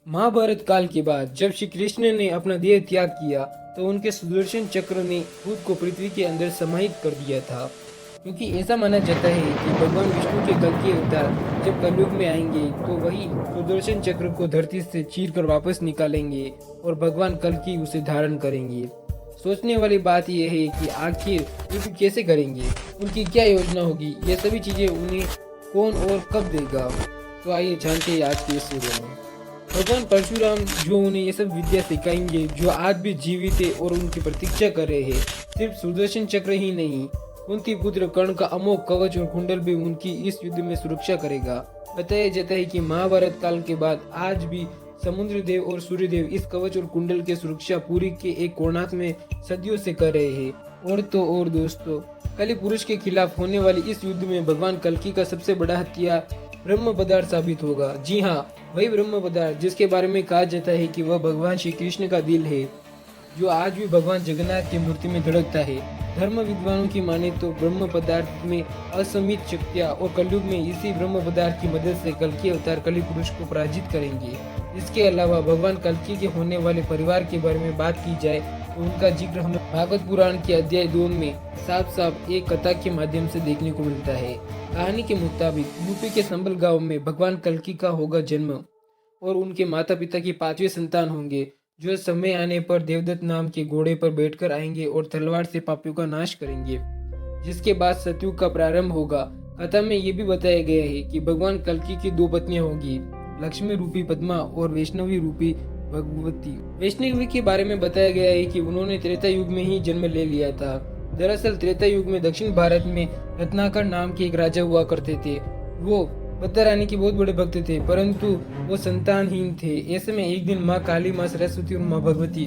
महाभारत काल के बाद जब श्री कृष्ण ने अपना देह त्याग किया तो उनके सुदर्शन चक्र ने खुद को पृथ्वी के अंदर समाहित कर दिया था। क्योंकि ऐसा माना जाता है कि भगवान विष्णु के कल के अवतार जब कलयुग में आएंगे तो वही सुदर्शन चक्र को धरती से चीर कर वापस निकालेंगे और भगवान कल की उसे धारण करेंगे। सोचने वाली बात यह है कि आखिर युद्ध कैसे करेंगे, उनकी क्या योजना होगी, ये सभी चीजें उन्हें कौन और कब देगा। तो आइए जानते हैं आज के इस वीडियो में। भगवान परशुराम जो उन्हें ये सब विद्या सिखाएंगे जो आज भी जीवित है और उनकी प्रतीक्षा कर रहे हैं। सिर्फ सुदर्शन चक्र ही नहीं, कुंती पुत्र कर्ण का अमोघ कवच और कुंडल भी उनकी इस युद्ध में सुरक्षा करेगा। बताया जाता है कि महाभारत काल के बाद आज भी समुद्र देव और सूर्य देव इस कवच और कुंडल की सुरक्षा पूरी के एक कोणार्क में सदियों से कर रहे हैं। और तो और दोस्तों, कली पुरुष के खिलाफ होने वाली इस युद्ध में भगवान कल्कि का सबसे बड़ा हथियार ब्रह्म पदार्थ साबित होगा। जी हाँ, वही ब्रह्म पदार्थ जिसके बारे में कहा जाता है कि वह भगवान श्री कृष्ण का दिल है, जो आज भी भगवान जगन्नाथ की मूर्ति में धड़कता है। धर्म विद्वानों की माने तो ब्रह्म पदार्थ में असीमित शक्तियाँ और कलयुग में इसी ब्रह्म पदार्थ की मदद से कल्कि अवतार कली पुरुष को पराजित करेंगे। इसके अलावा भगवान कल्कि के होने वाले परिवार के बारे में बात की जाए तो उनका जिक्र हमें भागवत पुराण के अध्याय 2 में साफ साफ एक कथा के माध्यम से देखने को मिलता है। कहानी के मुताबिक यूपी के संबल गांव में भगवान कल्कि का होगा जन्म और उनके माता पिता की 5वें संतान होंगे, जो समय आने पर देवदत्त नाम के घोड़े पर बैठकर आएंगे और तलवार से पापियों का नाश करेंगे, जिसके बाद सतयुग का प्रारंभ होगा। कथा में ये भी बताया गया है कि भगवान कल्कि की 2 पत्नियां होगी, लक्ष्मी रूपी पद्मा और वैष्णवी रूपी भगवती। वैष्णवी के बारे में बताया गया है कि उन्होंने त्रेता युग में ही जन्म ले लिया था। दरअसल त्रेता युग में दक्षिण भारत में रत्नाकर नाम के एक राजा हुआ करते थे। वो बद्दा रानी के बहुत बड़े भक्त थे, परंतु वो संतानहीन थे। ऐसे में एक दिन माँ काली, माँ सरस्वती और माँ भगवती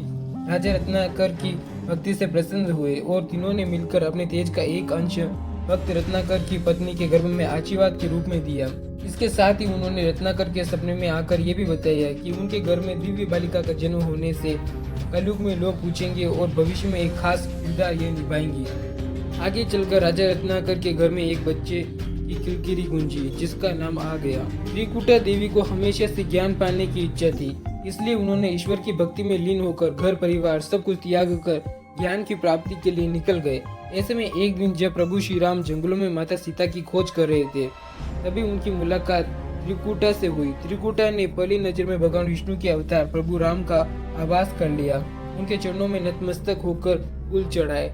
राजा रत्नाकर की भक्ति से प्रसन्न हुए और तीनों ने मिलकर अपने तेज का एक अंश भक्त रत्नाकर की पत्नी के गर्भ में आशीर्वाद के रूप में दिया। इसके साथ ही उन्होंने रत्नाकर के सपने में आकर ये भी बताया कि उनके घर में दिव्य बालिका का जन्म होने से कलयुग में लोग पूछेंगे और भविष्य में एक खास किरदार ये निभाएंगी। आगे चलकर राजा रत्नाकर के घर में एक बच्चे की किरकिरी गूंजी, जिसका नाम आ गया। त्रिकुटा देवी को हमेशा से ज्ञान पाने की इच्छा थी, इसलिए उन्होंने ईश्वर की भक्ति में लीन होकर घर परिवार सब कुछ त्याग कर ज्ञान की प्राप्ति के लिए निकल गए। ऐसे में एक दिन जब प्रभु श्री राम जंगलों में माता सीता की खोज कर रहे थे, तभी उनकी मुलाकात त्रिकुटा से हुई। त्रिकुटा ने पहली नजर में भगवान विष्णु के अवतार प्रभु राम का आभास कर लिया। उनके चरणों में नतमस्तक होकर फूल चढ़ाए।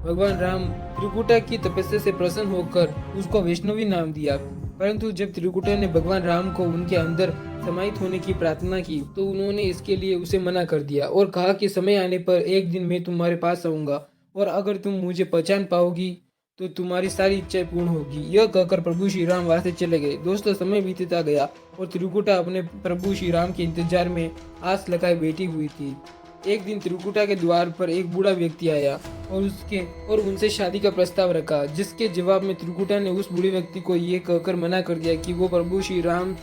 भगवान राम त्रिकुटा की तपस्या से प्रसन्न होकर उसको वैष्णवी नाम दिया। परंतु जब त्रिकुटा ने भगवान राम को उनके अंदर समाहित होने की प्रार्थना की तो उन्होंने इसके लिए उसे मना कर दिया और कहा कि समय आने पर एक दिन मैं तुम्हारे पास आऊंगा और अगर तुम मुझे पहचान पाओगी तो तुम्हारी सारी इच्छाएं पूर्ण होगी। यह कहकर प्रभु श्री राम वहां से चले गए। दोस्तों, समय बीतता गया और त्रिकुटा अपने प्रभु श्री राम के इंतजार में आस लगाए बैठी हुई थी। एक दिन त्रिकुटा के द्वार पर एक बूढ़ा व्यक्ति आया और उनसे शादी का प्रस्ताव रखा, जिसके जवाब में त्रिकुटा ने उस बूढ़े व्यक्ति को ये कहकर मना कर दिया कि वो प्रभु श्री राम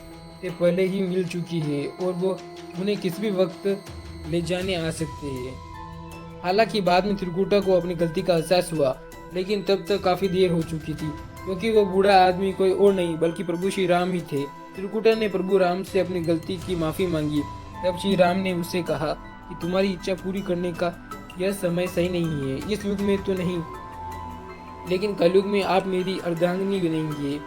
से पहले ही मिल चुकी है और वो उन्हें किसी भी वक्त ले जाने आ सकते हैं। हालांकि बाद में त्रिकुटा को अपनी गलती का एहसास हुआ, लेकिन तब तक काफी देर हो चुकी थी, क्योंकि वो बूढ़ा आदमी कोई और नहीं बल्कि प्रभु श्री राम ही थे। त्रिकुटा ने प्रभु राम से अपनी गलती की माफी मांगी। तब श्री राम ने उसे कहा कि तुम्हारी इच्छा पूरी करने का यह समय सही नहीं है, इस युग में तो नहीं, लेकिन कलयुग में आप मेरी अर्धांगिनी बनेंगे।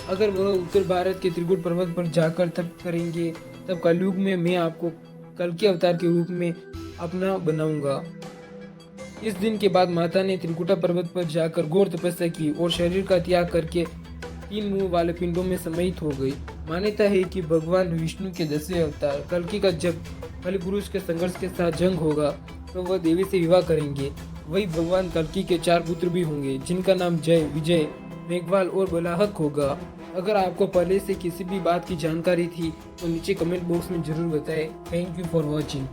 अगर वह उत्तर भारत के त्रिकुट पर्वत पर जाकर तप करेंगे तब कलयुग में मैं आपको कल्कि अवतार के रूप में अपना बनाऊंगा। इस दिन के बाद माता ने त्रिकुटा पर्वत पर जाकर घोर तपस्या की और शरीर का त्याग करके 3 मुंह वाले पिंडों में समाहित हो गई। मान्यता है कि भगवान विष्णु के 10वें अवतार कल्कि का जब कली पुरुष के संघर्ष के साथ जंग होगा तो वह देवी से विवाह करेंगे। वही भगवान कल्कि के 4 पुत्र भी होंगे, जिनका नाम जय, विजय, मेघवाल और बलाहक होगा। अगर आपको पहले से किसी भी बात की जानकारी थी तो नीचे कमेंट बॉक्स में जरूर बताएं। Thank you for watching.